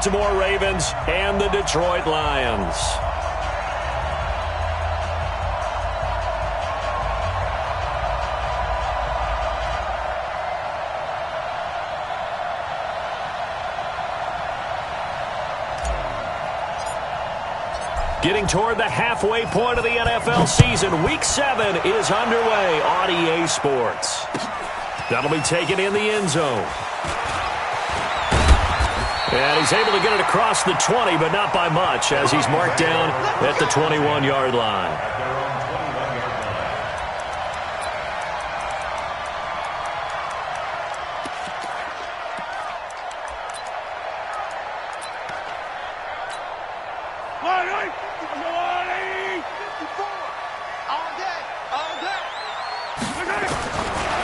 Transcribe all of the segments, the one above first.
Baltimore Ravens and the Detroit Lions. Getting toward the halfway point of the NFL season. Week 7 is underway on EA Sports. That'll be taken in the end zone. And he's able to get it across the 20, but not by much, as he's marked down at the 21-yard line.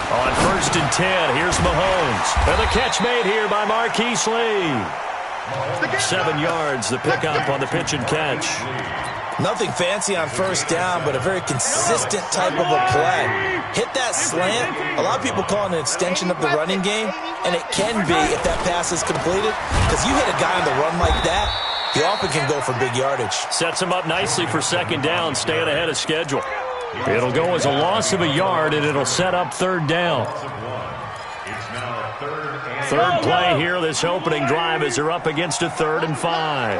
On 1st and 10, here's Mahomes. And the catch made here by Marquise Lee. 7 yards, the pickup on the pitch and catch. Nothing fancy on 1st down, but a very consistent type of a play. Hit that slant. A lot of people call it an extension of the running game, and it can be if that pass is completed, because you hit a guy on the run like that, he often can go for big yardage. Sets him up nicely for 2nd down, staying ahead of schedule. It'll go as a loss of a yard, and it'll set up 3rd down. Third play here, this opening drive, as they're up against a 3rd and 5.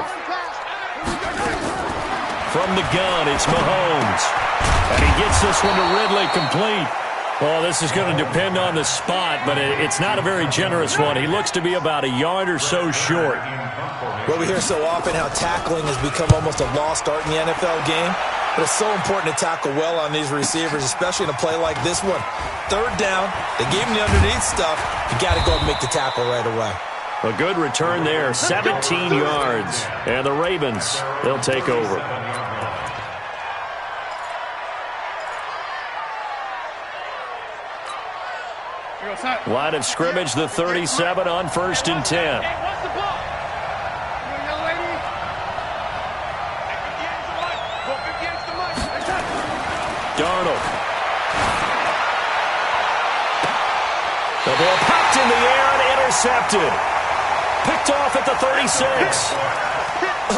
From the gun, it's Mahomes. And he gets this one to Ridley, complete. Well, this is going to depend on the spot, but it's not a very generous one. He looks to be about a yard or so short. Well, we hear so often how tackling has become almost a lost art in the NFL game. But it's so important to tackle well on these receivers, especially in a play like this one. 3rd down, they gave him the underneath stuff. You got to go and make the tackle right away. A good return there, 17 yards. And the Ravens, they'll take over. Line of scrimmage, the 37 on 1st and 10. Darnold. The ball popped in the air and intercepted. Picked off at the 36.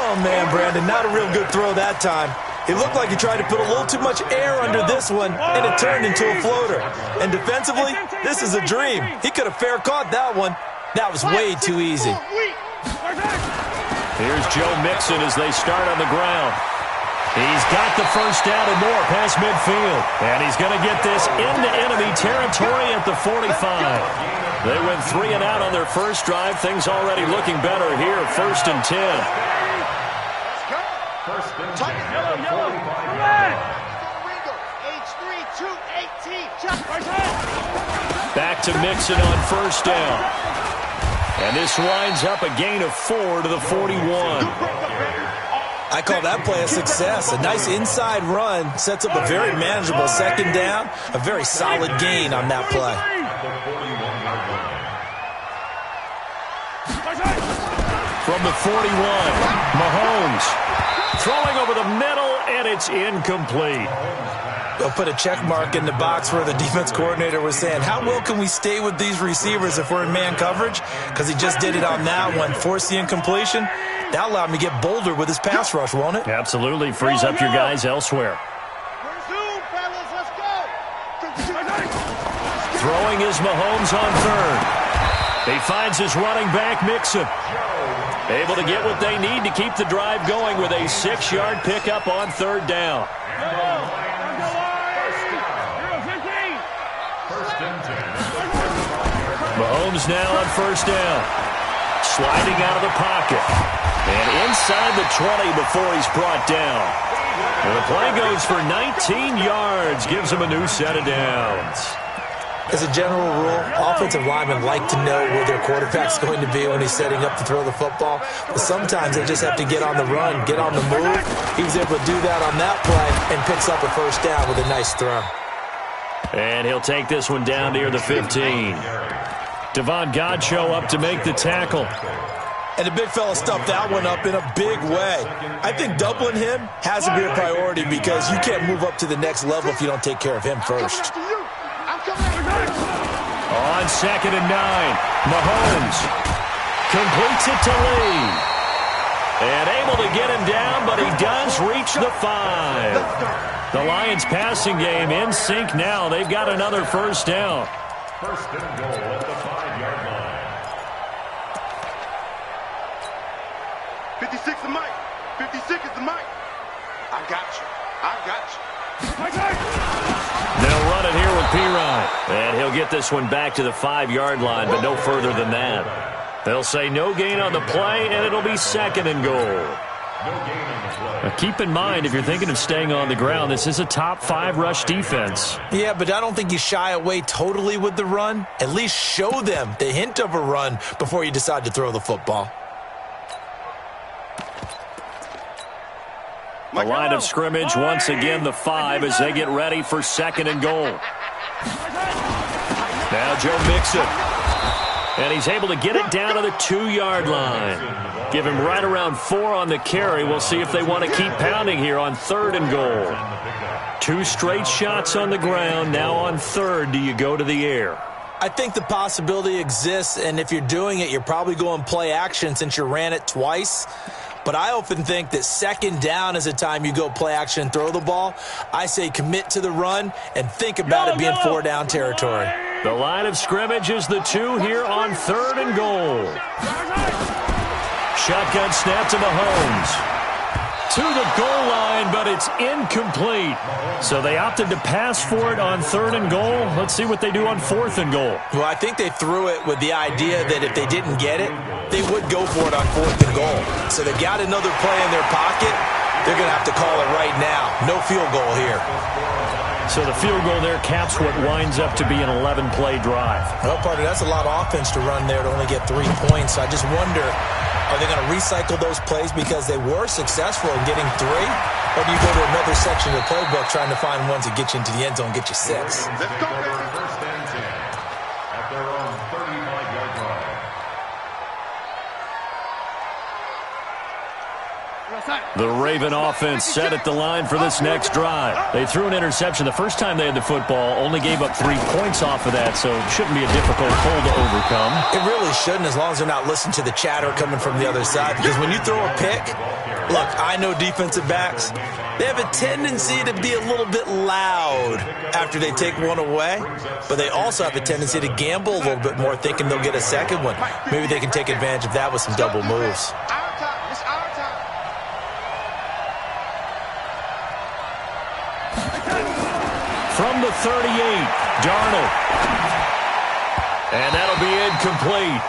Oh, man, Brandon, not a real good throw that time. It looked like he tried to put a little too much air under this one, and it turned into a floater. And defensively, this is a dream. He could have fair caught that one. That was way too easy. Here's Joe Mixon as they start on the ground. He's got the 1st down and more past midfield. And he's going to get this into enemy territory at the 45. They went 3 and out on their first drive. Things already looking better here. 1st and 10. Back to Mixon on 1st down. And this winds up a gain of 4 to the 41. I call that play a success. A nice inside run sets up a very manageable 2nd down. A very solid gain on that play. From the 41, Mahomes throwing over the middle, and it's incomplete. They'll put a check mark in the box where the defense coordinator was saying, how well can we stay with these receivers if we're in man coverage? Because he just did it on that one, forced the incompletion. That allowed him to get bolder with his pass rush, won't it? Absolutely. Frees up your guys elsewhere. Throwing is Mahomes on 3rd. He finds his running back, Mixon. Able to get what they need to keep the drive going with a 6-yard pickup on 3rd down. Mahomes now on 1st down. Sliding out of the pocket. And inside the 20 before he's brought down. And the play goes for 19 yards. Gives him a new set of downs. As a general rule, offensive linemen like to know where their quarterback's going to be when he's setting up to throw the football. But sometimes they just have to get on the run, get on the move. He was able to do that on that play and picks up a 1st down with a nice throw. And he'll take this one down near the 15. Devon Godchaux up to make the tackle. And the big fella stuffed that one up in a big way. I think doubling him has to be a priority because you can't move up to the next level if you don't take care of him first. On 2nd and 9, Mahomes completes it to Lee. And able to get him down, but he does reach the 5. The Lions passing game in sync now. They've got another first down. First and goal at the 5-yard line. 56 is Mike. 56 is the Mike. I got you. I got you. They'll run it here with Pirine. And he'll get this one back to the 5-yard line, but no further than that. They'll say no gain on the play, and it'll be second and goal. Now keep in mind, if you're thinking of staying on the ground, this is a top 5 rush defense. Yeah, but I don't think you shy away totally with the run. At least show them the hint of a run before you decide to throw the football. The line of scrimmage, once again, the 5 as they get ready for second and goal. Now Joe Mixon. And he's able to get it down to the 2-yard line. Give him right around 4 on the carry. We'll see if they want to keep pounding here on third and goal. 2 straight shots on the ground. Now on third, do you go to the air? I think the possibility exists, and if you're doing it, you're probably going play action since you ran it twice. But I often think that second down is a time you go play action and throw the ball. I say commit to the run and think about it being 4-down territory. The line of scrimmage is the 2 here on third and goal. Shotgun snap to Mahomes. To the goal line, but it's incomplete. So they opted to pass for it on third and goal. Let's see what they do on fourth and goal. Well, I think they threw it with the idea that if they didn't get it, they would go for it on fourth and goal. So they got another play in their pocket. They're going to have to call it right now. No field goal here. So the field goal there caps what winds up to be an 11-play drive. Well, partner, that's a lot of offense to run there to only get 3 points. So I just wonder, are they going to recycle those plays because they were successful in getting 3? Or do you go to another section of the playbook trying to find ones that get you into the end zone and get you 6? Let's go, baby. First and 10 at their own 35-yard line. The Raven offense set at the line for this next drive. They threw an interception the first time they had the football, only gave up 3 points off of that, so it shouldn't be a difficult hole to overcome. It really shouldn't, as long as they're not listening to the chatter coming from the other side, because when you throw a pick, look, I know defensive backs, they have a tendency to be a little bit loud after they take one away, but they also have a tendency to gamble a little bit more, thinking they'll get a second one. Maybe they can take advantage of that with some double moves. From the 38, Darnold. And that'll be incomplete.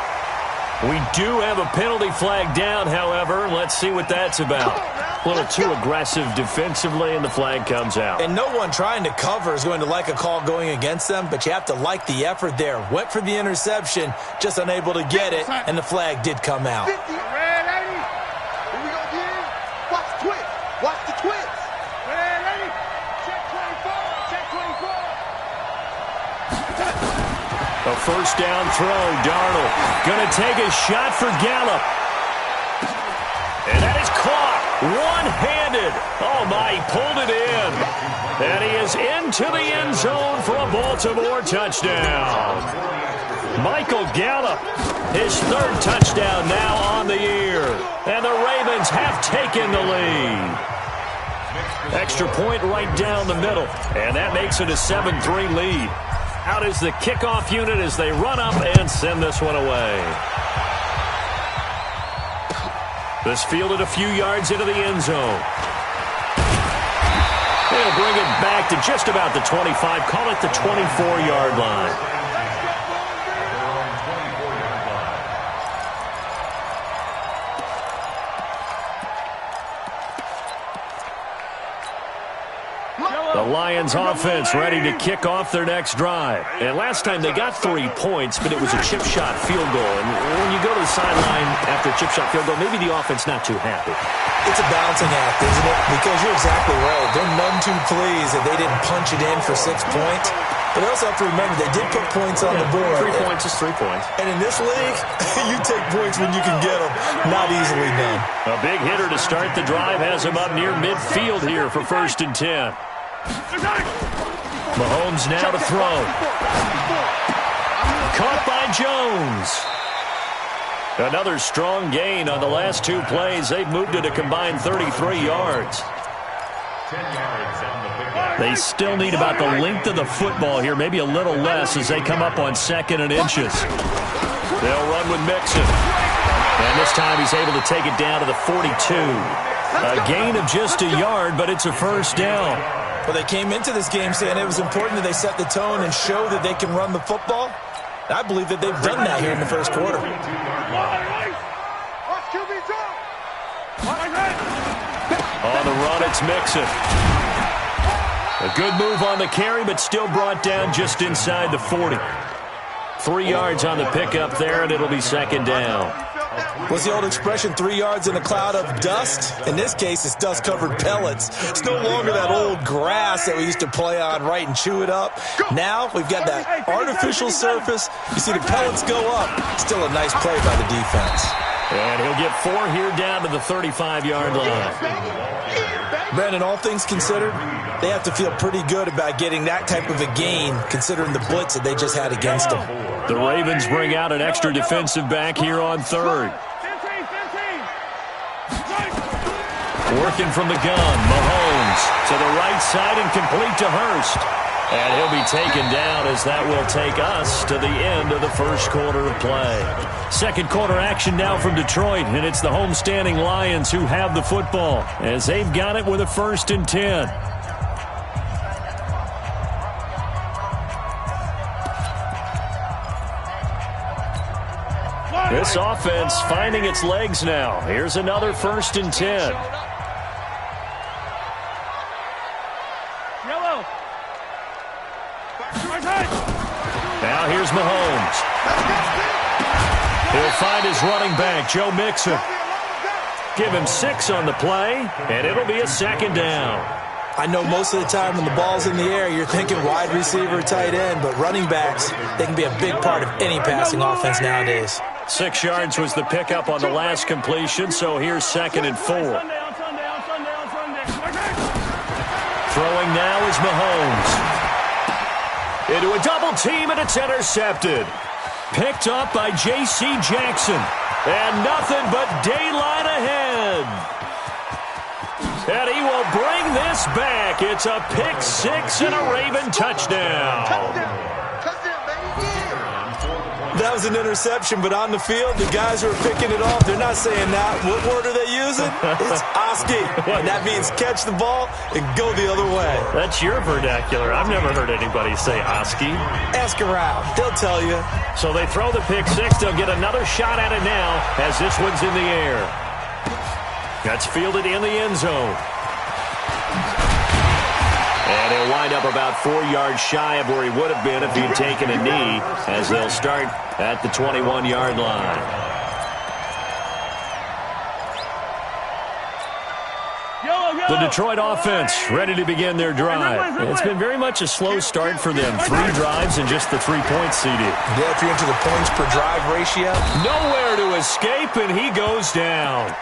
We do have a penalty flag down, however. Let's see what that's about. A little too aggressive defensively, and the flag comes out. And no one trying to cover is going to like a call going against them, but you have to like the effort there. Went for the interception, just unable to get it, and the flag did come out. A first down throw, Darnold. Going to take a shot for Gallup. And that is caught one-handed. Oh, my, he pulled it in. And he is into the end zone for a Baltimore touchdown. Michael Gallup, his 3rd touchdown now on the year. And the Ravens have taken the lead. Extra point right down the middle. And that makes it a 7-3 lead. Out is the kickoff unit as they run up and send this one away. This fielded a few yards into the end zone. They'll bring it back to just about the 25. Call it the 24-yard line. The Lions offense ready to kick off their next drive. And last time they got 3 points, but it was a chip shot field goal. And when you go to the sideline after a chip shot field goal, maybe the offense not too happy. It's a balancing act, isn't it? Because you're exactly right. They're none too pleased that they didn't punch it in for 6 points. But they also have to remember they did put points on the board. 3 points is 3 points. And in this league, you take points when you can get them. Not easily done. A big hitter to start the drive has him up near midfield here for 1st and 10. Mahomes now to throw. Caught by Jones. Another strong gain on the last 2 plays. They've moved it a combined 33 yards. 10 yards on the pickup. They still need about the length of the football here, maybe a little less as they come up on 2nd and inches. They'll run with Mixon. And this time he's able to take it down to the 42. A gain of just a yard, but it's a first down. Well, they came into this game saying it was important that they set the tone and show that they can run the football. I believe that they've done that here in the first quarter. On the run, it's Mixon. A good move on the carry, but still brought down just inside the 40. 3 yards on the pickup there, and it'll be 2nd down. What's the old expression, 3 yards in a cloud of dust? In this case, it's dust-covered pellets. It's no longer that old grass that we used to play on, right, and chew it up. Now we've got that artificial surface. You see the pellets go up. Still a nice play by the defense. And he'll get 4 here down to the 35-yard line. Brandon, all things considered, they have to feel pretty good about getting that type of a gain, considering the blitz that they just had against them. The Ravens bring out an extra defensive back here on 3rd. Working from the gun, Mahomes to the right side and complete to Hurst. And he'll be taken down as that will take us to the end of the first quarter of play. Second quarter action now from Detroit, and it's the homestanding Lions who have the football as they've got it with a 1st and 10. This offense finding its legs now. Here's another 1st and 10. Now here's Mahomes. He'll find his running back, Joe Mixon. Give him 6 on the play, and it'll be a 2nd down. I know most of the time when the ball's in the air, you're thinking wide receiver, tight end, but running backs, they can be a big part of any passing offense nowadays. 6 yards was the pickup on the last completion, so here's 2nd and 4. Throwing now is Mahomes. Into a double team, and it's intercepted. Picked up by J.C. Jackson. And nothing but daylight ahead. And he will bring this back. It's a pick 6 and a Raven touchdown. That was an interception, but on the field, the guys who are picking it off, they're not saying that. What word are they using? It's Oski. And that means catch the ball and go the other way. That's your vernacular. I've never heard anybody say Oski. Ask around. They'll tell you. So they throw the pick 6. They'll get another shot at it now as this one's in the air. That's fielded in the end zone. And he'll wind up about 4 yards shy of where he would have been if he'd taken a knee, as they'll start at the 21-yard line. The Detroit offense ready to begin their drive. It's been very much a slow start for them. 3 drives and just the 3 points, CD. Yeah, if you're into the points per drive ratio. Nowhere to escape, and he goes down.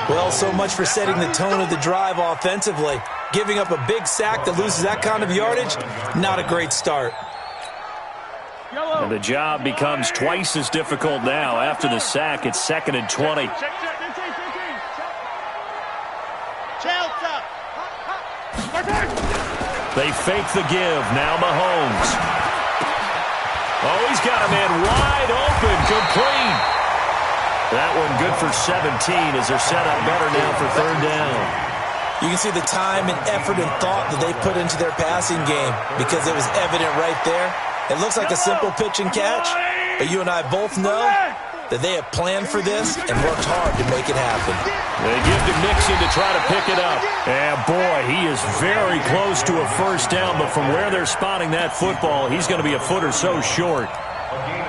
Well, so much for setting the tone of the drive offensively. Giving up a big sack that loses that kind of yardage, not a great start. And the job becomes twice as difficult now. After the sack, it's 2nd and 20. They fake the give. Now Mahomes. Oh, he's got a man wide open. Complete. That one good for 17 as they're set up better now for 3rd down. You can see the time and effort and thought that they put into their passing game because it was evident right there. It looks like a simple pitch and catch, but you and I both know that they have planned for this and worked hard to make it happen. They give to Mixon to try to pick it up. And boy, he is very close to a 1st down, but from where they're spotting that football, he's going to be a foot or so short.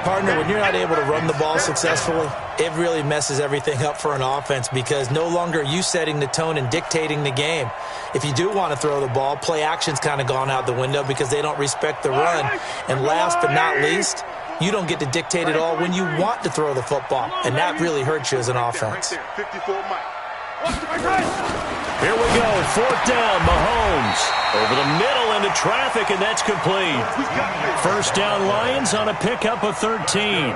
Partner, when you're not able to run the ball successfully, it really messes everything up for an offense because no longer are you setting the tone and dictating the game. If you do want to throw the ball, play action's kind of gone out the window because they don't respect the run. And last but not least, you don't get to dictate it all when you want to throw the football, and that really hurts you as an offense. Here we go, 4th down, Mahomes. Over the middle into traffic, and that's complete. 1st down, Lions on a pickup of 13.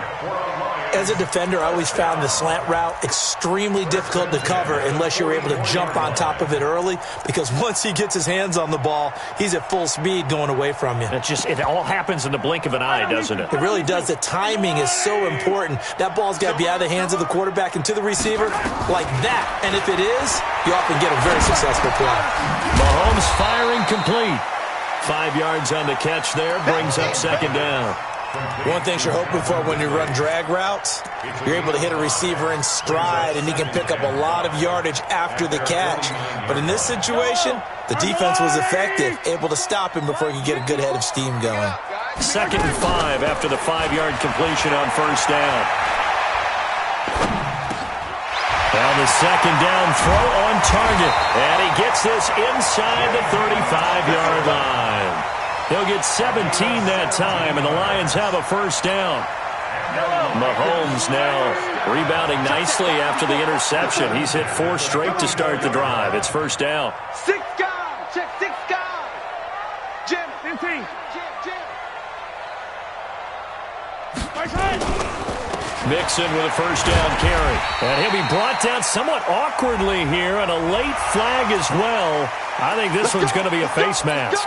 As a defender, I always found the slant route extremely difficult to cover unless you're able to jump on top of it early, because once he gets his hands on the ball, he's at full speed going away from you. It all happens in the blink of an eye, doesn't it? It really does. The timing is so important. That ball's got to be out of the hands of the quarterback and to the receiver like that. And if it is, you often get a very successful play. Mahomes firing complete. 5 yards on the catch there, brings up second down. One thing you're hoping for when you run drag routes, you're able to hit a receiver in stride, and he can pick up a lot of yardage after the catch. But in this situation, the defense was effective, able to stop him before he could get a good head of steam going. 2nd and 5 after the 5-yard completion on first down. Now the second down throw on target, and he gets this inside the 35-yard line. He'll get 17 that time, and the Lions have a first down. Mahomes now rebounding nicely after the interception. He's hit 4 straight to start the drive. It's first down. 6 guys. Check 6 guys. Jim, 15. Jim. Mixon with a first down carry. And he'll be brought down somewhat awkwardly here, and a late flag as well. I think this one's going to be a face mask.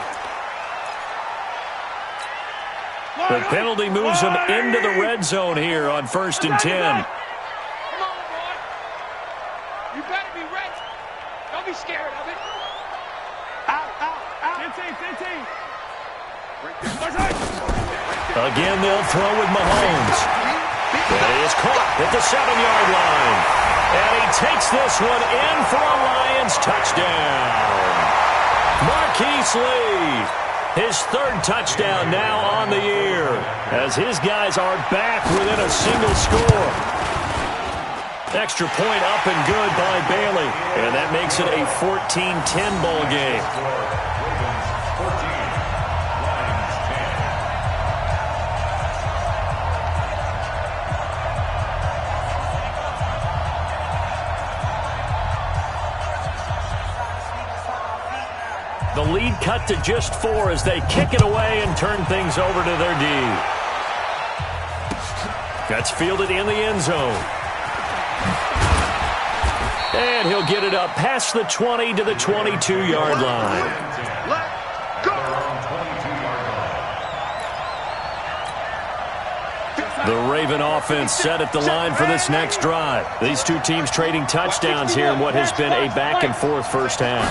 The penalty moves him into the red zone here on 1st and 10. Come on, boy. You better be ready. Don't be scared of it. Out. 15. Again, they'll throw with Mahomes. And he is caught at the 7-yard line. And he takes this one in for a Lions touchdown. Marquise Lee. His 3rd touchdown now on the year, as his guys are back within a single score. Extra point up and good by Bailey, and that makes it a 14-10 ball game. The lead cut to just 4 as they kick it away and turn things over to their D. That's fielded in the end zone. And he'll get it up past the 20 to the 22-yard line. Let's go. The Raven offense set at the line for this next drive. These two teams trading touchdowns here in what has been a back-and-forth first half.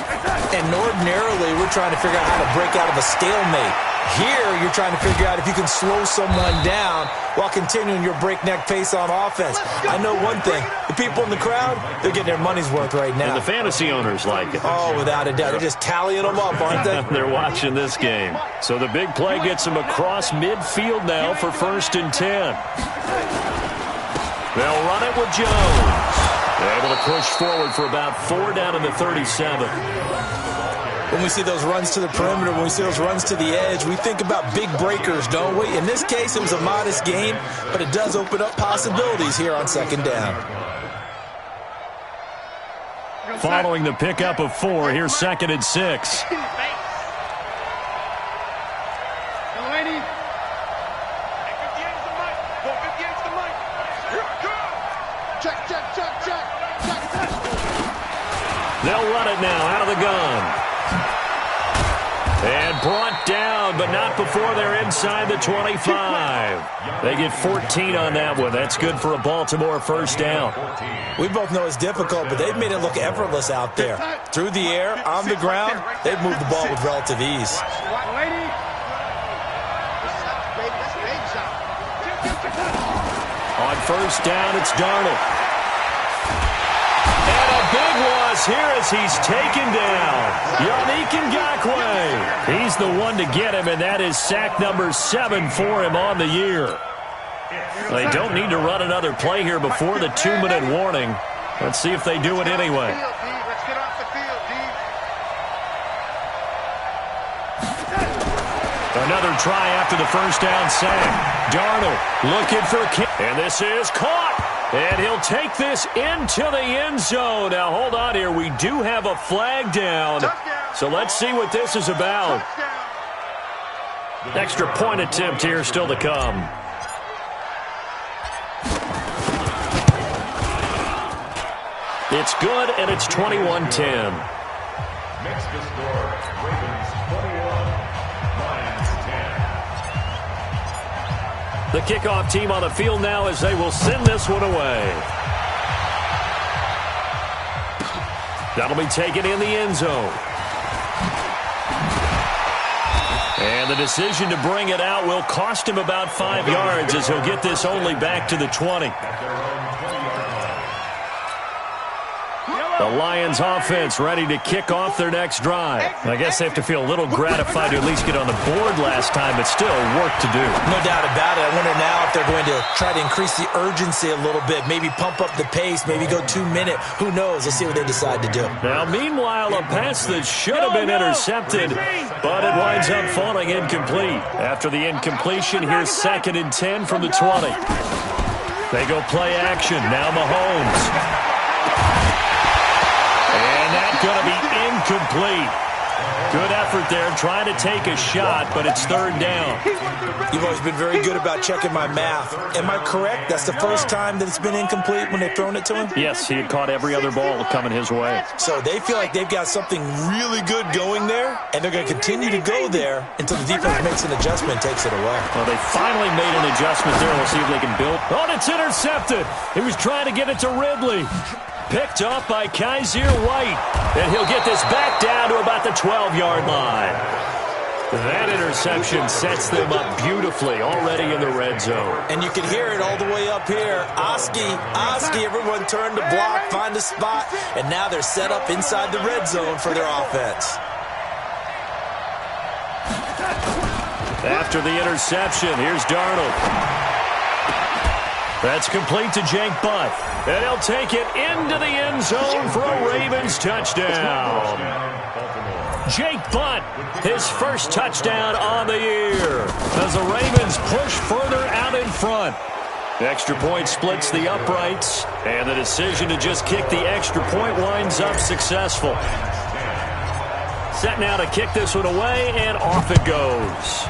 And ordinarily, we're trying to figure out how to break out of a stalemate. Here, you're trying to figure out if you can slow someone down while continuing your breakneck pace on offense. I know one thing. The people in the crowd, they're getting their money's worth right now. And the fantasy owners like it. Oh, without a doubt. They're just tallying them up, aren't they? They're watching this game. So the big play gets them across midfield now for 1st and 10. They'll run it with Jones. They're able to push forward for about 4 down in the 37. When we see those runs to the perimeter, when we see those runs to the edge, we think about big breakers, don't we? In this case, it was a modest gain, but it does open up possibilities here on 2nd down. Following the pickup of 4, here's 2nd and 6. They'll run it now out of the gun. And brought down, but not before they're inside the 25. They get 14 on that one. That's good for a Baltimore first down. We both know it's difficult, but they've made it look effortless out there. Through the air, on the ground, they've moved the ball with relative ease. On first down, it's Darnold. And a big loss here as he's taken down. Yannick Ngakoue. He's the one to get him, and that is sack number 7 for him on the year. They don't need to run another play here before the 2-minute warning. Let's see if they do it anyway. Let's get off the field, D. Another try after the first down sack. Darnold looking for a kick. And this is caught. And he'll take this into the end zone. Now, hold on here. We do have a flag down. So let's see what this is about. Extra point attempt here still to come. It's good, and it's 21-10. Makes the score Ravens 21, Lions 10. The kickoff team on the field now as they will send this one away. That'll be taken in the end zone. And the decision to bring it out will cost him about 5 yards as he'll get this only back to the 20. The Lions offense ready to kick off their next drive. I guess they have to feel a little gratified to at least get on the board last time, but still work to do. No doubt about it. I wonder now if they're going to try to increase the urgency a little bit, maybe pump up the pace, maybe go 2 minute. Who knows? Let's see what they decide to do. Now, meanwhile, a pass that should have been intercepted, but it winds up falling incomplete. After the incompletion, here's 2nd and 10 from the 20. They go play action. Now Mahomes. Going to be incomplete. Good effort there, trying to take a shot, but it's 3rd down. You've always been very good about checking my math. Am I correct? That's the first time that it's been incomplete when they've thrown it to him? Yes, he had caught every other ball coming his way. So they feel like they've got something really good going there, and they're going to continue to go there until the defense makes an adjustment and takes it away. Well, they finally made an adjustment there. We'll see if they can build. Oh, it's intercepted. He was trying to get it to Ridley. Picked off by Kaiser White. And he'll get this back down to about the 12-yard line. That interception sets them up beautifully already in the red zone. And you can hear it all the way up here. Oski, everyone turned to block, find a spot, and now they're set up inside the red zone for their offense. After the interception, here's Darnold. That's complete to Jake Butt. And he'll take it into the end zone for a Ravens touchdown. Jake Butt, his first touchdown on the year, as the Ravens push further out in front. The extra point splits the uprights, and the decision to just kick the extra point winds up successful. Set now to kick this one away, and off it goes.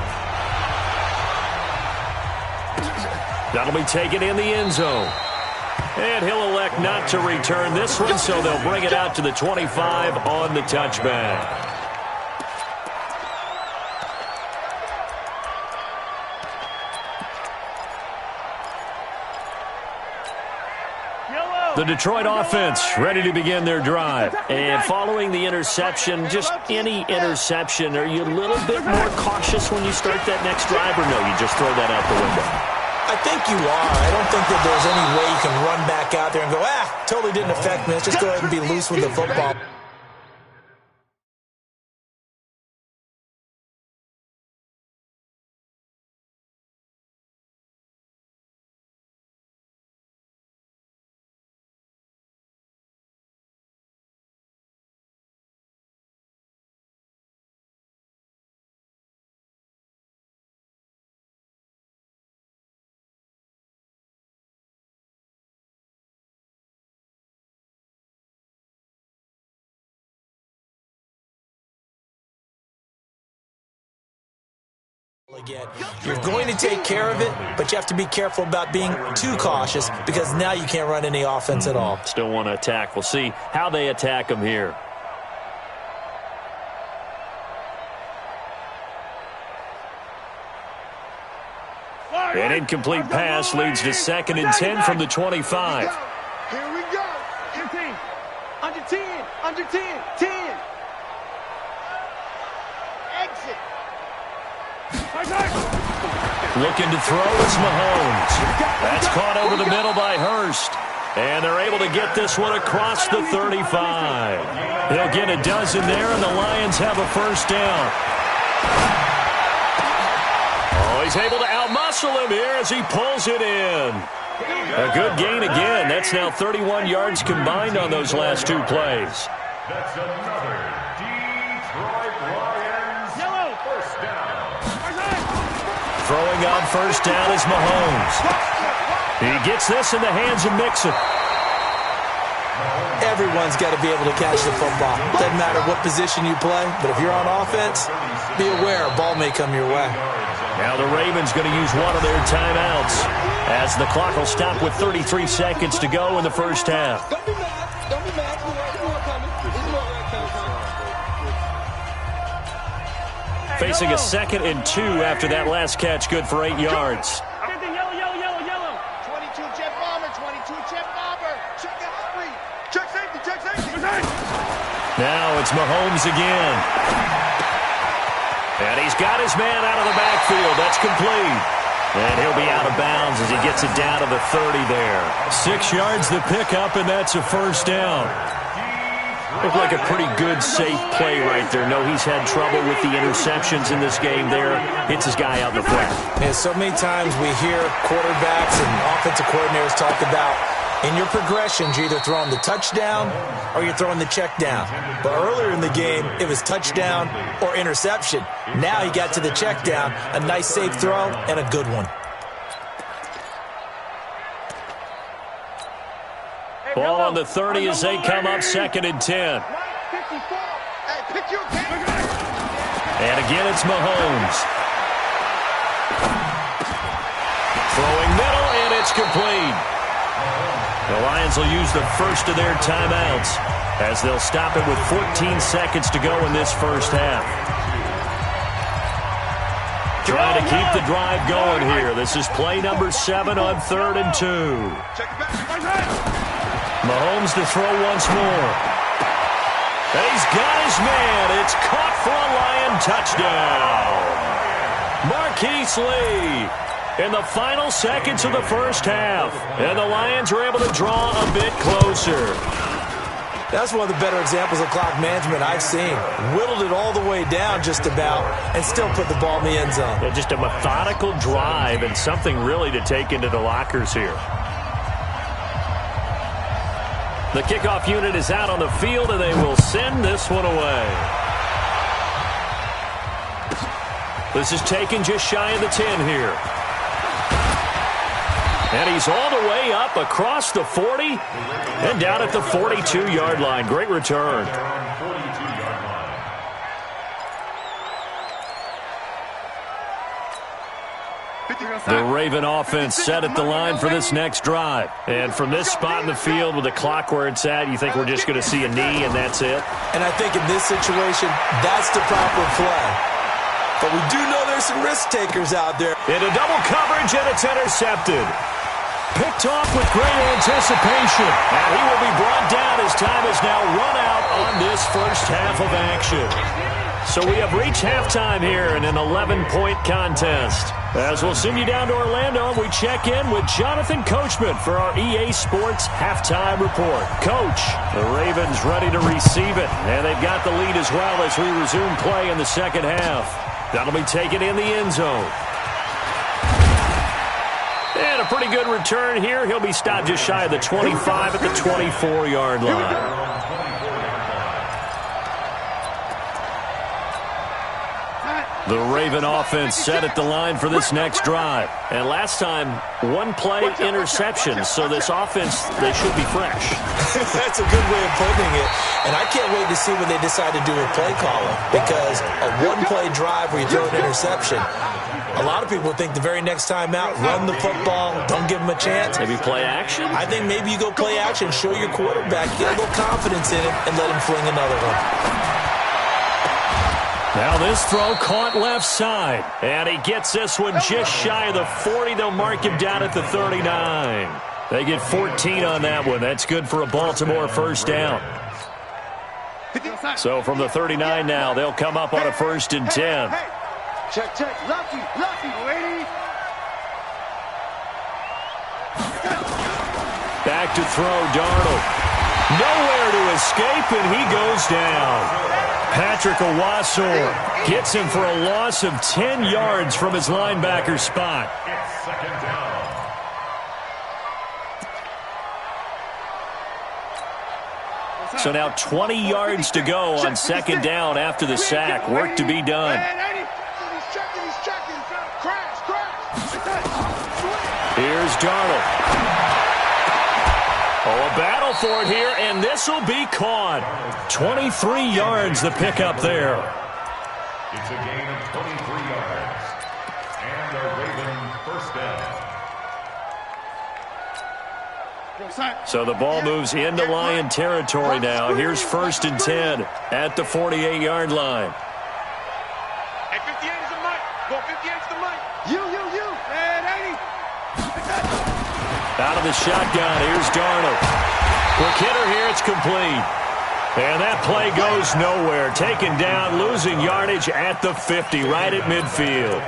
That'll be taken in the end zone. And he'll elect not to return this one, so they'll bring it out to the 25 on the touchback. The Detroit offense ready to begin their drive. And following the interception, just any interception, are you a little bit more cautious when you start that next drive, or no, you just throw that out the window? I think you are. I don't think that there's any way you can run back out there and go, totally didn't affect me. Let's just go ahead and be loose with the football. Again, you're going to take care of it, but you have to be careful about being too cautious because now you can't run any offense at all. Still want to attack. We'll see how they attack them here. An incomplete pass leads to 2nd and 10 from the 25. Here we go. 10. Under 10. Under 10. 10. Exit. Looking to throw is Mahomes. That's caught over the middle by Hurst. And they're able to get this one across the 35. They'll get a dozen there, and the Lions have a first down. Oh, he's able to outmuscle him here as he pulls it in. A good gain again. That's now 31 yards combined on those last 2 plays. That's another Detroit Lions first down. Throwing on first down is Mahomes. He gets this in the hands of Mixon. Everyone's got to be able to catch the football. Doesn't matter what position you play, but if you're on offense, be aware a ball may come your way. Now the Ravens going to use one of their timeouts as the clock will stop with 33 seconds to go in the first half. Don't be mad. Don't be mad. Facing a 2nd and 2 after that last catch, good for 8 yards. Yellow. 22 jet bomber, 22 jet bomber. Check out three. Check safety, check safety. Now it's Mahomes again. And he's got his man out of the backfield. That's complete. And he'll be out of bounds as he gets it down to the 30 there. 6 yards the pickup, and that's a first down. Looked like a pretty good, safe play right there. No, he's had trouble with the interceptions in this game there. Hits his guy out in the flat. And so many times we hear quarterbacks and offensive coordinators talk about in your progressions, you're either throwing the touchdown or you're throwing the check down. But earlier in the game, it was touchdown or interception. Now he got to the check down, a nice safe throw, and a good one. Ball on the 30 as they come up 2nd and 10. And again, it's Mahomes. Throwing middle, and it's complete. The Lions will use the first of their timeouts as they'll stop it with 14 seconds to go in this first half. Trying to keep the drive going here. This is play number 7 on 3rd and 2. Mahomes to throw once more. And he's got his man. It's caught for a Lion touchdown. Marquise Lee in the final seconds of the first half. And the Lions are able to draw a bit closer. That's one of the better examples of clock management I've seen. Whittled it all the way down just about and still put the ball in the end zone. Yeah, just a methodical drive and something really to take into the lockers here. The kickoff unit is out on the field, and they will send this one away. This is taken just shy of the 10 here. And he's all the way up across the 40 and down at the 42-yard line. Great return. The Raven offense set at the line for this next drive. And from this spot in the field with the clock where it's at, you think we're just going to see a knee and that's it? And I think in this situation, that's the proper play. But we do know there's some risk takers out there. Into double coverage, and it's intercepted. Picked off with great anticipation. And he will be brought down as time is now run out on this first half of action. So we have reached halftime here in an 11-point contest. As we'll send you down to Orlando, we check in with Jonathan Coachman for our EA Sports Halftime Report. Coach, the Ravens ready to receive it, and they've got the lead as well as we resume play in the second half. That'll be taken in the end zone. And a pretty good return here. He'll be stopped just shy of the 25 at the 24-yard line. The Raven offense set at the line for this next drive. And last time, one play interception. So this offense, they should be fresh. That's a good way of putting it. And I can't wait to see what they decide to do with play calling. Because a one-play drive where you throw an interception, a lot of people think the very next time out, run the football, don't give them a chance. Maybe play action? I think maybe you go play action, show your quarterback, get a little confidence in him, and let him fling another one. Now this throw caught left side. And he gets this one just shy of the 40. They'll mark him down at the 39. They get 14 on that one. That's good for a Baltimore first down. So from the 39 now, they'll come up on a 1st and 10. Check, check. Lucky, lady. Back to throw, Darnold. Nowhere to escape, and he goes down. Patrick Owasor gets him for a loss of 10 yards from his linebacker spot. It's second down. So now 20 yards to go on second down after the sack. Work to be done. Here's Darnold. Oh, a battle for it here, and this will be caught. 23 yards the pickup there. It's a gain of 23 yards. And a Raven first down. So the ball moves into Lion territory now. Here's 1st and 10 at the 48-yard line. Hey, 58 is the mic. Go 58 is the mic. You. Man, 80. Out of the shotgun, here's Darnold. Quick hitter here, it's complete. And that play goes nowhere. Taken down, losing yardage at the 50, right at midfield.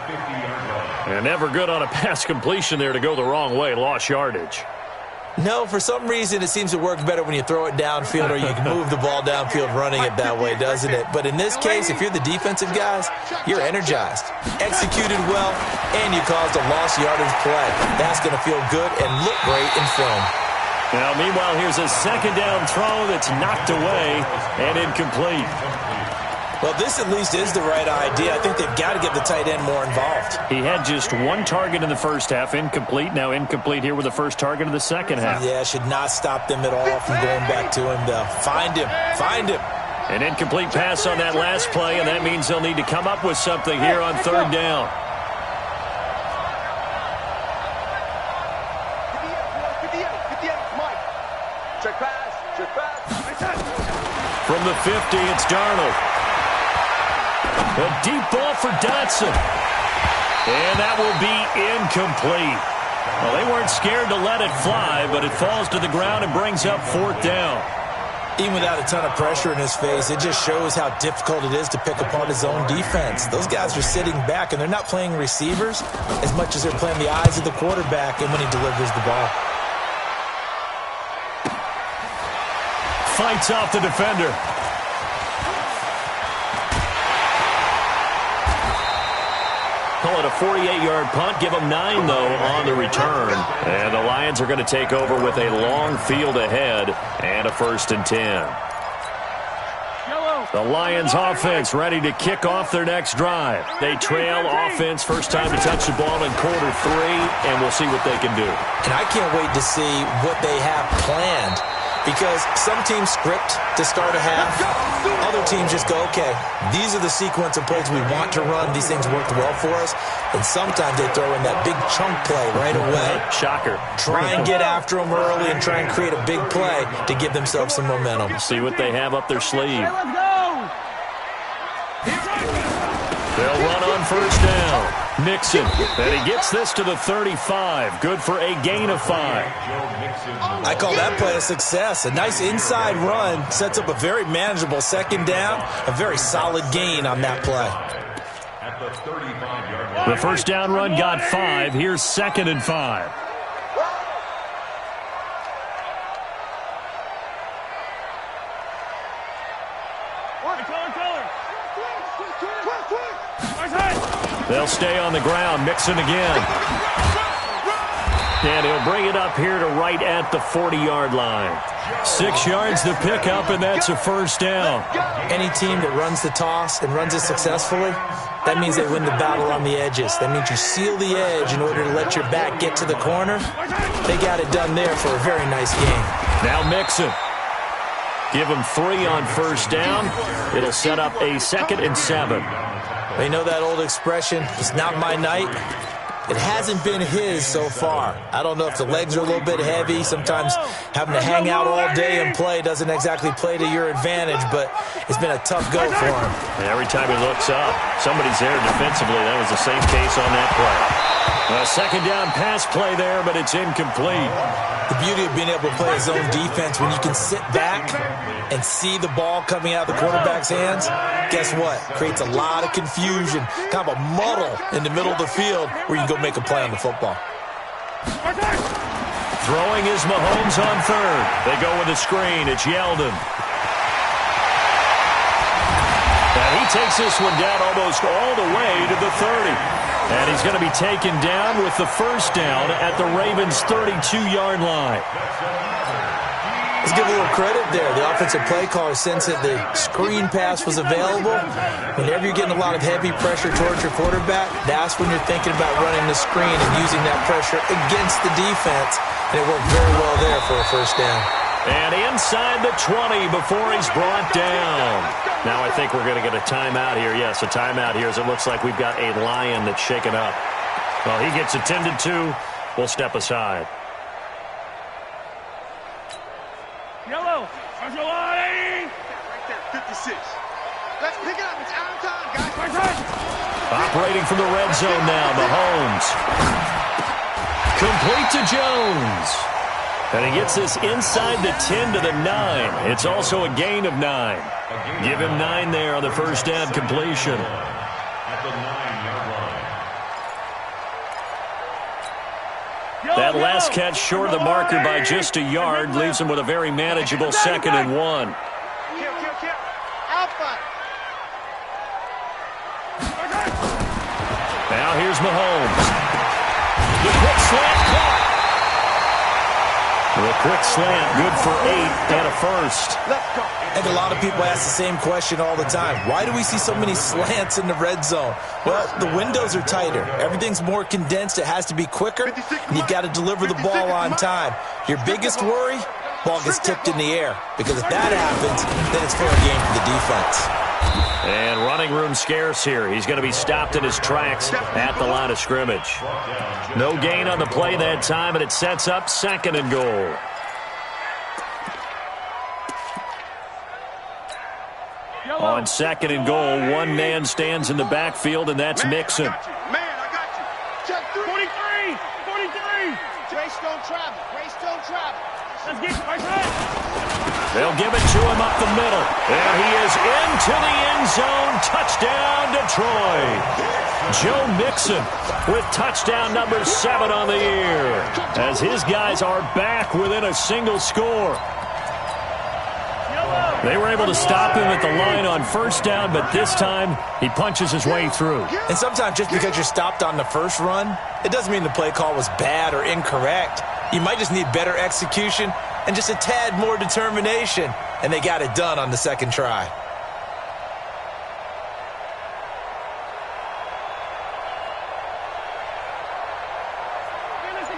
And never good on a pass completion there to go the wrong way. Lost yardage. No, for some reason it seems to work better when you throw it downfield or you can move the ball downfield running it that way, doesn't it? But in this case, if you're the defensive guys, you're energized, executed well, and you caused a lost yardage play. That's going to feel good and look great in film. Now, meanwhile, here's a 2nd down throw that's knocked away and incomplete. Well, this at least is the right idea. I think they've got to get the tight end more involved. He had just 1 target in the first half, incomplete. Now incomplete here with the first target of the second half. Yeah, should not stop them at all from going back to him, though. Find him. An incomplete pass on that last play, and that means they'll need to come up with something here on 3rd down. Check pass. From the 50, it's Darnold. A deep ball for Dotson. And that will be incomplete. Well, they weren't scared to let it fly, but it falls to the ground and brings up 4th down. Even without a ton of pressure in his face, it just shows how difficult it is to pick apart his own defense. Those guys are sitting back, and they're not playing receivers as much as they're playing the eyes of the quarterback and when he delivers the ball. Fights off the defender. Call it a 48-yard punt. Give them 9, though, on the return. And the Lions are going to take over with a long field ahead and a 1st and 10. The Lions offense ready to kick off their next drive. They trail offense, first time to touch the ball in quarter 3, and we'll see what they can do. And I can't wait to see what they have planned. Because some teams script to start a half. Other teams just go, okay, these are the sequence of plays we want to run. These things worked well for us. And sometimes they throw in that big chunk play right away. Shocker. Try and get after them early and try and create a big play to give themselves some momentum. See what they have up their sleeve. They'll run on 1st down. Mixon, and he gets this to the 35. Good for a gain of 5. I call that play a success. A nice inside run sets up a very manageable 2nd down. A very solid gain on that play. The 1st down run got 5. Here's 2nd and 5. They'll stay on the ground. Mixon again. And he'll bring it up here to right at the 40-yard line. 6 yards to pick up, and that's a 1st down. Any team that runs the toss and runs it successfully, that means they win the battle on the edges. That means you seal the edge in order to let your back get to the corner. They got it done there for a very nice game. Now Mixon. Give him 3 on 1st down. It'll set up a 2nd and 7. You know that old expression, it's not my night. It hasn't been his so far. I don't know if the legs are a little bit heavy. Sometimes having to hang out all day and play doesn't exactly play to your advantage, but it's been a tough go for him. And every time he looks up, somebody's there defensively. That was the same case on that play. A 2nd down pass play there, but it's incomplete. The beauty of being able to play his own defense, when you can sit back and see the ball coming out of the quarterback's hands, guess what? Creates a lot of confusion, kind of a muddle in the middle of the field where you can go make a play on the football. Throwing is Mahomes on 3rd. They go with a screen. It's Yeldon. And he takes this one down almost all the way to the 30. And he's going to be taken down with the 1st down at the Ravens' 32-yard line. Let's give a little credit there. The offensive play caller sensed that the screen pass was available. Whenever you're getting a lot of heavy pressure towards your quarterback, that's when you're thinking about running the screen and using that pressure against the defense. And it worked very well there for a 1st down. And inside the 20 before he's brought down. Now I think we're going to get a timeout here. Yes, a timeout here as it looks like we've got a Lion that's shaken up. Well, he gets attended to. We'll step aside. Right there, 56. Let's pick it up. It's out of time, guys. Operating from the red zone now, Mahomes. Complete to Jones. And he gets this inside the 10 to the 9. It's also a gain of 9. Give him 9 there on the first down completion. At the 9-yard line. That last catch short of the marker by just a yard leaves him with a very manageable 2nd and 1. Kill. Alpha. Now here's Mahomes. The quick slant caught. The quick slant, good for 8 and a first. Let's go. And a lot of people ask the same question all the time. Why do we see so many slants in the red zone? Well, the windows are tighter. Everything's more condensed. It has to be quicker. And you've got to deliver the ball on time. Your biggest worry? Ball gets tipped in the air. Because if that happens, then it's fair game for the defense. And running room scarce here. He's going to be stopped in his tracks at the line of scrimmage. No gain on the play that time, and it sets up 2nd and goal. On 2nd and goal, one man stands in the backfield, and that's Mixon. Man, I got you. Check 43. Grace don't travel. Let's get They'll give it to him up the middle. And he is into the end zone. Touchdown, Detroit. Joe Mixon with touchdown number 7 on the year, as his guys are back within a single score. They were able to stop him at the line on first down, but this time he punches his way through. And sometimes just because you're stopped on the first run, it doesn't mean the play call was bad or incorrect. You might just need better execution and just a tad more determination. And they got it done on the second try. Finish the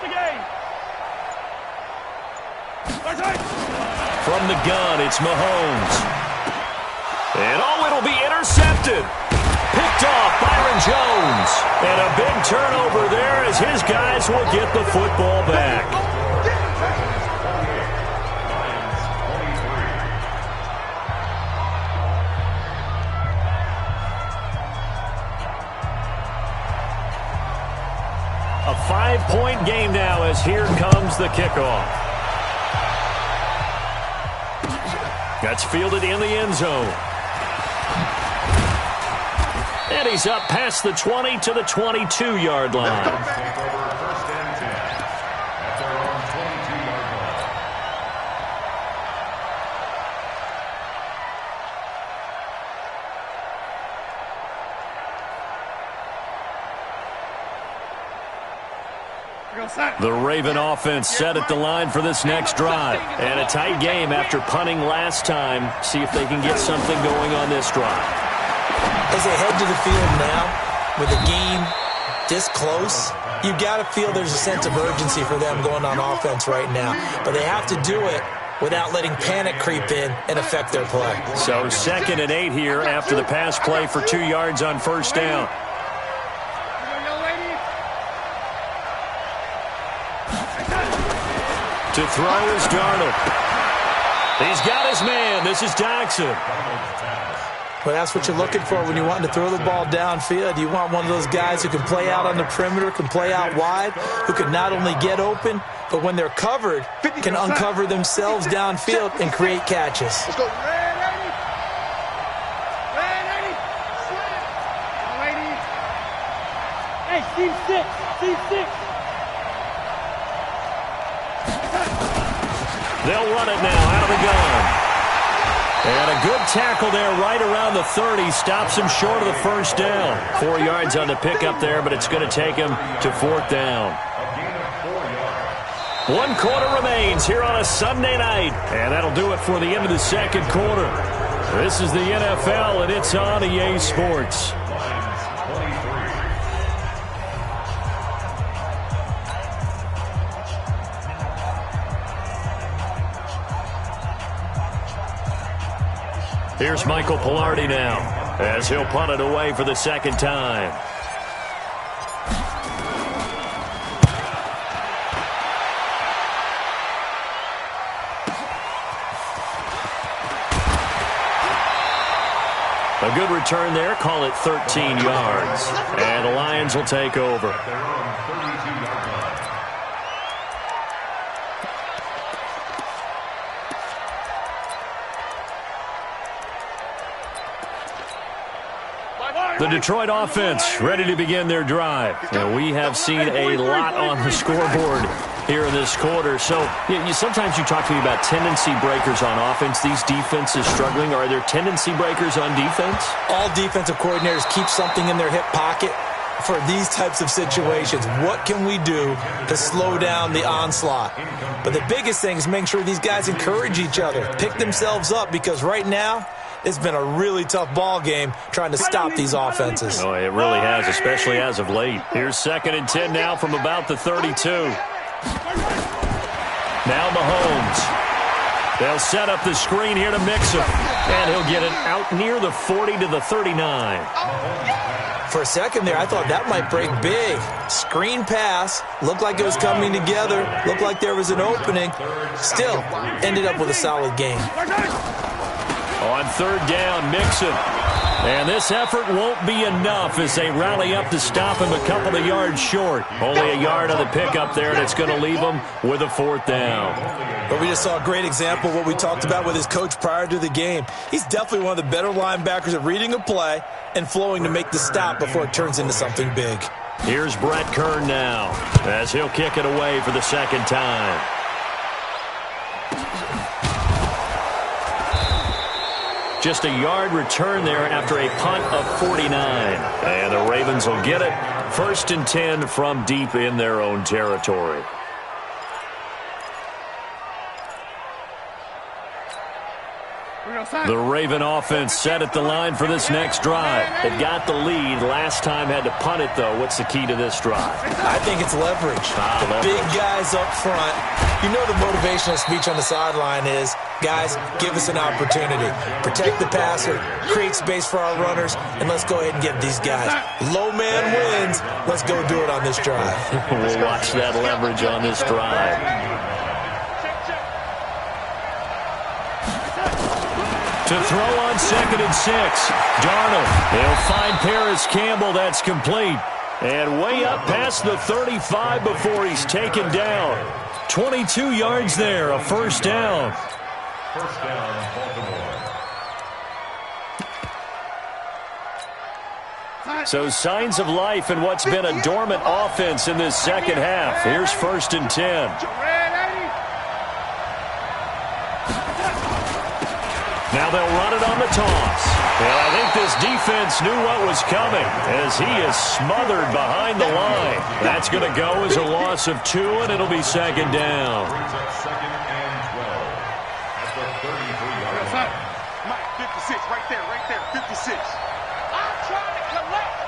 game. From the gun, it's Mahomes. And it'll be intercepted. Picked off Byron Jones. And a big turnover there as his guys will get the football back. A 5-point game now as here comes the kickoff. That's fielded in the end zone. And he's up past the 20 to the 22-yard line. Take over 1st and 10 at their own 22-yard line. The Raven offense set at the line for this next drive. And a tight game after punting last time. See if they can get something going on this drive. As they head to the field now, with a game this close, you got to feel there's a sense of urgency for them going on offense right now. But they have to do it without letting panic creep in and affect their play. So 2nd and 8 here after the pass play for 2 yards on first down. To throw is Darnold. He's got his man. This is Jackson. Well, that's what you're looking for when you're wanting to throw the ball downfield. You want one of those guys who can play out on the perimeter, can play out wide, who can not only get open, but when they're covered, can uncover themselves downfield and create catches. Let's go. Red 80. Hey, Steve 6. They'll run it now out of the gun. And a good tackle there right around the 30. Stops him short of the first down. 4 yards on the pickup there, but it's going to take him to 4th down. 1 quarter remains here on a Sunday night. And that'll do it for the end of the 2nd quarter. This is the NFL, and it's on EA Sports. Here's Michael Pilardi now as he'll punt it away for the 2nd time. A good return there. Call it 13 yards. And the Lions will take over. The Detroit offense ready to begin their drive. And we have seen a lot on the scoreboard here in this quarter. So sometimes you talk to me about tendency breakers on offense. These defenses struggling. Are there tendency breakers on defense? All defensive coordinators keep something in their hip pocket for these types of situations. What can we do to slow down the onslaught? But the biggest thing is making sure these guys encourage each other, pick themselves up, because right now it's been a really tough ball game trying to stop these offenses. Oh, it really has, especially as of late. Here's 2nd and 10 now from about the 32. Now Mahomes. They'll set up the screen here to mix him. And he'll get it out near the 40 to the 39. For a second there, I thought that might break big. Screen pass. Looked like it was coming together. Looked like there was an opening. Still, ended up with a solid game. On 3rd down, Mixon. And this effort won't be enough as they rally up to stop him a couple of yards short. Only a yard on the pickup there, and it's going to leave him with a 4th down. But we just saw a great example of what we talked about with his coach prior to the game. He's definitely one of the better linebackers at reading a play and flowing to make the stop before it turns into something big. Here's Brett Kern now as he'll kick it away for the 2nd time. Just a yard return there after a punt of 49. And the Ravens will get it. 1st and 10 from deep in their own territory. The Raven offense set at the line for this next drive. They've got the lead. Last time had to punt it, though. What's the key to this drive? I think it's leverage. Big guys up front. You know the motivational speech on the sideline is, guys, give us an opportunity. Protect the passer, create space for our runners, and let's go ahead and get these guys. Low man wins. Let's go do it on this drive. We'll watch that leverage on this drive. To throw on 2nd and 6. Darnold. He'll find Paris Campbell. That's complete. And way up past the 35 before he's taken down. 22 yards there, a 1st down. 1st down, Baltimore. So signs of life in what's been a dormant offense in this 2nd half. Here's 1st and 10. Now they'll run it on the toss. And I think this defense knew what was coming as he is smothered behind the line. That's going to go as a loss of 2, and it'll be 2nd down. Brings up 2nd and 12 at the 33-yard line. Mike, 56, right there, 56. I'm trying to collect.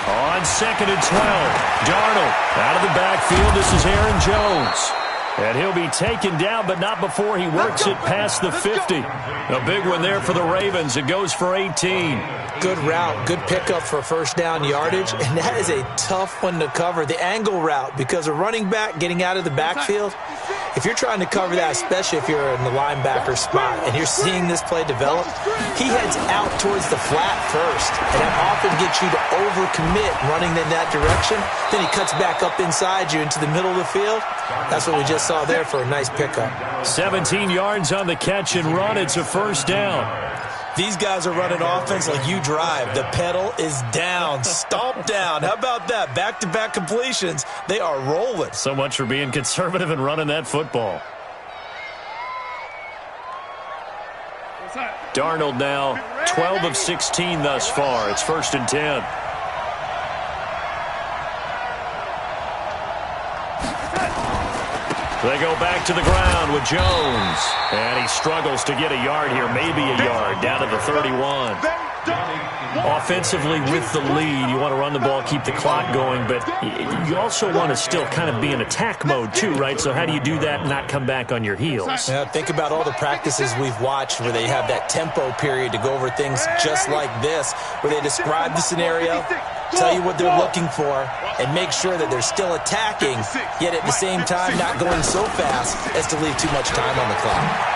On 2nd and 12, Darnold out of the backfield. This is Aaron Jones. And he'll be taken down, but not before he works it past the 50. A big one there for the Ravens. It goes for 18. Good route, good pickup for 1st down yardage, and that is a tough one to cover, the angle route, because a running back getting out of the backfield, if you're trying to cover that, especially if you're in the linebacker spot and you're seeing this play develop, he heads out towards the flat first, and that often gets you to overcommit running in that direction. Then he cuts back up inside you into the middle of the field. That's what we just saw there for a nice pickup. 17 yards on the catch and run. It's a 1st down. These guys are running offense like you drive. The pedal is down, stomp down. How about that? Back-to-back completions. They are rolling. So much for being conservative and running that football. Darnold now 12 of 16 thus far. It's 1st and 10. They go back to the ground with Jones. And he struggles to get a yard here, maybe a yard, down to the 31. Offensively with the lead, you want to run the ball, keep the clock going, but you also want to still kind of be in attack mode too, right? So how do you do that and not come back on your heels? Yeah, think about all the practices we've watched where they have that tempo period to go over things just like this, where they describe the scenario, tell you what they're looking for, and make sure that they're still attacking, yet at the same time not going so fast as to leave too much time on the clock.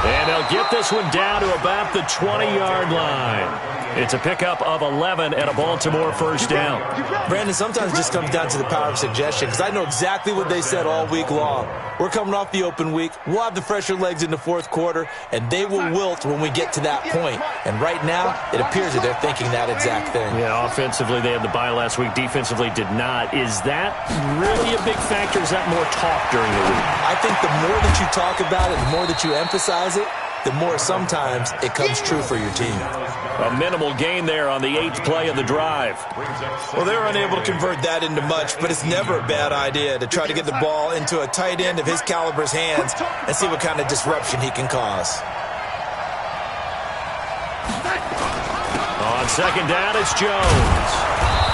And they'll get this one down to about the 20-yard line. It's a pickup of 11 and a Baltimore first down. Brandon, sometimes it just comes down to the power of suggestion, because I know exactly what they said all week long. We're coming off the open week. We'll have the fresher legs in the fourth quarter, and they will wilt when we get to that point. And right now, it appears that they're thinking that exact thing. Yeah, offensively, they had the bye last week. Defensively, did not. Is that really a big factor? Is that more talk during the week? I think the more that you talk about it, the more that you emphasize it, the more sometimes it comes true for your team. A minimal gain there on the 8th play of the drive. Well, they're unable to convert that into much, but it's never a bad idea to try to get the ball into a tight end of his caliber's hands and see what kind of disruption he can cause. On second down, it's Jones.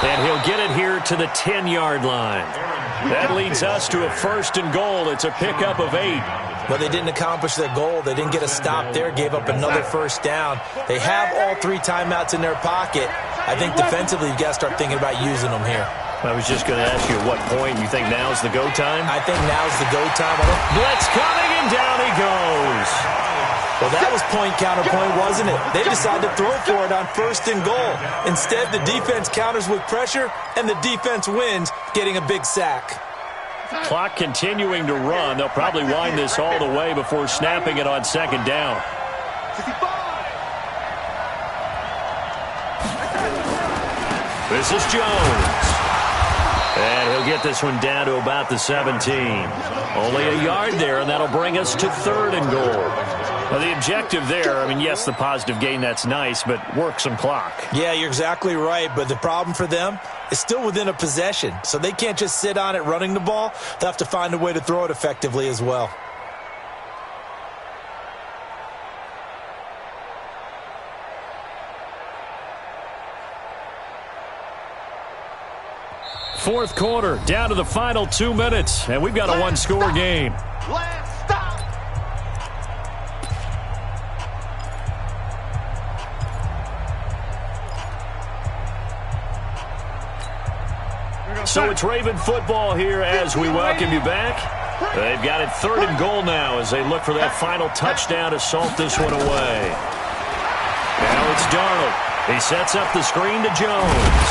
And he'll get it here to the 10-yard line. That leads us to a 1st and goal. It's a pickup of 8. But they didn't accomplish their goal. They didn't get a stop there, gave up another first down. They have all 3 timeouts in their pocket. I think defensively, you've got to start thinking about using them here. I was just going to ask you at what point you think now's the go time? I think now's the go time. Blitz coming, and down he goes. Well, that was point counterpoint, wasn't it? They decided to throw for it on 1st and goal. Instead, the defense counters with pressure, and the defense wins, getting a big sack. Clock continuing to run. They'll probably wind this all the way before snapping it on 2nd down. This is Jones. And he'll get this one down to about the 17. Only a yard there, and that'll bring us to 3rd and goal. Well, the objective there, I mean, yes, the positive gain, that's nice, but work some clock. Yeah, you're exactly right, but the problem for them is still within a possession, so they can't just sit on it running the ball. They'll have to find a way to throw it effectively as well. Fourth quarter, down to the final 2 minutes, and we've got a one-score game. So it's Raven football here as we welcome you back. They've got it 3rd and goal now as they look for that final touchdown to salt this one away. Now it's Darnold. He sets up the screen to Jones.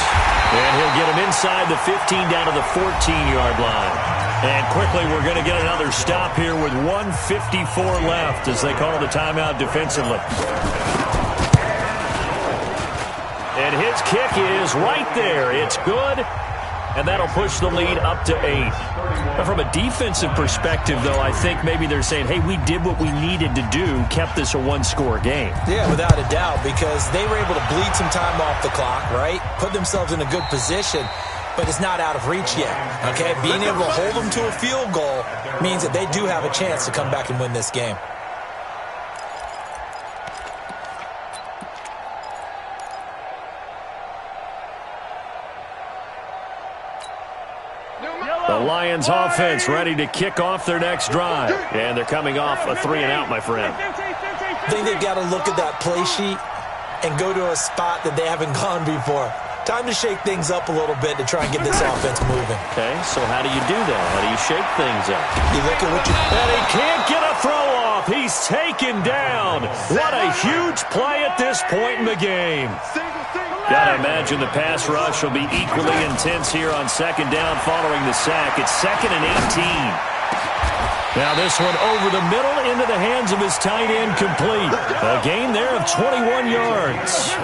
And he'll get him inside the 15 down to the 14-yard line. And quickly we're going to get another stop here with 1:54 left as they call the timeout defensively. And his kick is right there. It's good. And that'll push the lead up to 8. Now, from a defensive perspective, though, I think maybe they're saying, hey, we did what we needed to do, kept this a one-score game. Yeah, without a doubt, because they were able to bleed some time off the clock, right? Put themselves in a good position, but it's not out of reach yet, okay? Being able to hold them to a field goal means that they do have a chance to come back and win this game. The Lions offense ready to kick off their next drive. And they're coming off a 3-and-out, my friend. I think they've got to look at that play sheet and go to a spot that they haven't gone before. Time to shake things up a little bit to try and get this offense moving. Okay, so how do you do that? How do you shake things up? You look at what you... And he can't get a throw off. He's taken down. What a huge play at this point in the game. Gotta imagine the pass rush will be equally intense here on 2nd down following the sack. It's 2nd and 18. Now this one over the middle into the hands of his tight end complete. A gain there of 21 yards.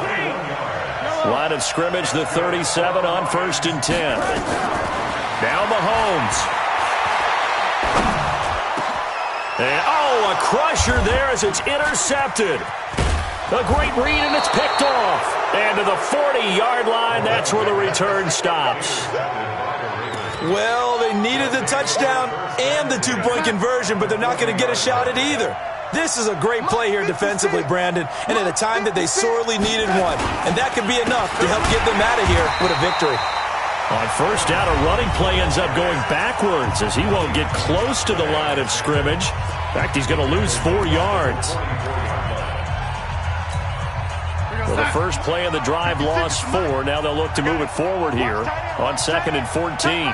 Line of scrimmage, the 37 on 1st and 10. Now Mahomes. And, oh, a crusher there as it's intercepted. A great read, and it's picked off. And to the 40-yard line, that's where the return stops. Well, they needed the touchdown and the 2-point conversion, but they're not going to get a shot at either. This is a great play here defensively, Brandon, and at a time that they sorely needed one. And that could be enough to help get them out of here with a victory. On 1st down, a running play ends up going backwards as he won't get close to the line of scrimmage. In fact, he's going to lose 4 yards. Well, the first play of the drive lost 4. Now they'll look to move it forward here on 2nd and 14.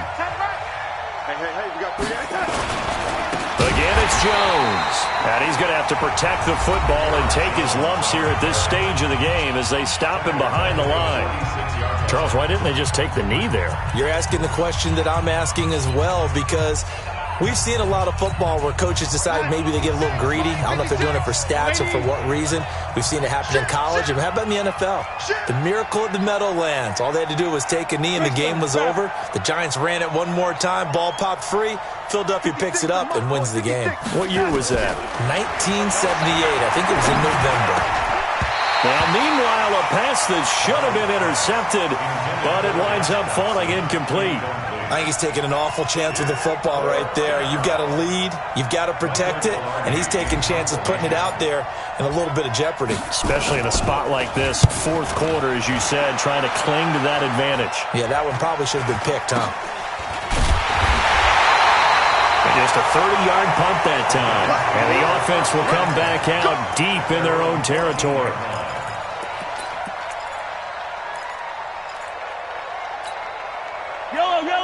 Again, It's Jones. And he's going to have to protect the football and take his lumps here at this stage of the game as they stop him behind the line. Charles, why didn't they just take the knee there? You're asking the question that I'm asking as well, because we've seen a lot of football where coaches decide maybe they get a little greedy. I don't know if they're doing it for stats or for what reason. We've seen it happen in college. And how about in the NFL? The miracle of the Meadowlands. All they had to do was take a knee and the game was over. The Giants ran it one more time. Ball popped free. Philadelphia picks it up and wins the game. What year was that? 1978. I think it was in November. Now, meanwhile, a pass that should have been intercepted, but it winds up falling incomplete. I think he's taking an awful chance with the football right there. You've got to lead, you've got to protect it, and he's taking chances putting it out there in a little bit of jeopardy. Especially in a spot like this, fourth quarter, as you said, trying to cling to that advantage. Yeah, that one probably should have been picked, huh? Just a 30-yard punt that time, and the offense will come back out deep in their own territory.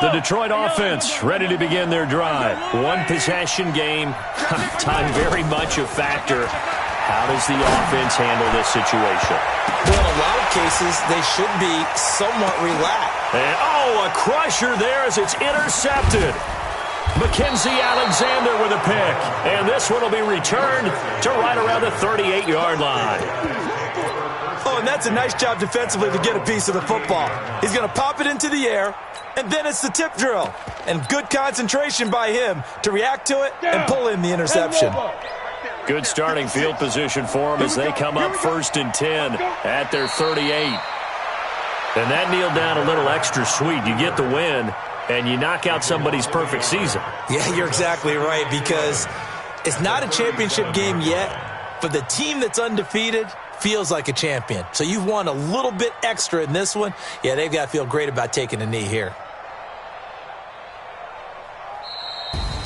The Detroit offense ready to begin their drive. One possession game. Time very much a factor. How does the offense handle this situation? Well, in a lot of cases, they should be somewhat relaxed. And, a crusher there as it's intercepted. Mackenzie Alexander with a pick. And this one will be returned to right around the 38-yard line. Oh, and that's a nice job defensively to get a piece of the football. He's going to pop it into the air, and then it's the tip drill. And good concentration by him to react to it and pull in the interception. Good starting field position for them as they come up 1st and 10 at their 38. And that kneel down a little extra sweet. You get the win, and you knock out somebody's perfect season. Yeah, you're exactly right, because it's not a championship game yet, but the team that's undefeated feels like a champion. So you've won a little bit extra in this one. Yeah, they've got to feel great about taking a knee here.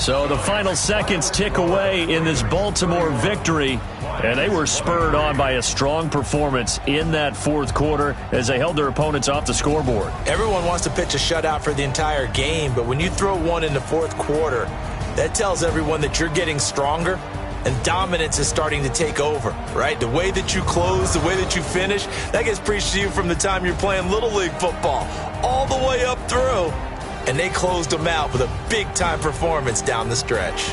So the final seconds tick away in this Baltimore victory, and they were spurred on by a strong performance in that fourth quarter as they held their opponents off the scoreboard. Everyone wants to pitch a shutout for the entire game, but when you throw one in the fourth quarter, that tells everyone that you're getting stronger and dominance is starting to take over, right? The way that you close, the way that you finish, that gets preached to you from the time you're playing Little League football all the way up through. And they closed them out with a big-time performance down the stretch.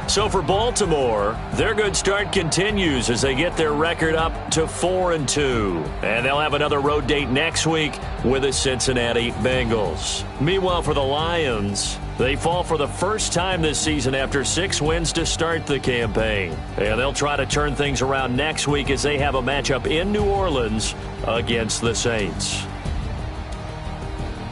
So for Baltimore, their good start continues as they get their record up to 4-2. And they'll have another road date next week with the Cincinnati Bengals. Meanwhile, for the Lions, they fall for the first time this season after 6 wins to start the campaign. And they'll try to turn things around next week as they have a matchup in New Orleans against the Saints.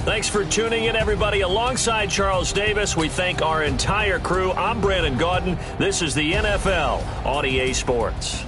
Thanks for tuning in, everybody. Alongside Charles Davis, we thank our entire crew. I'm Brandon Gaudin. This is the NFL on EA Sports.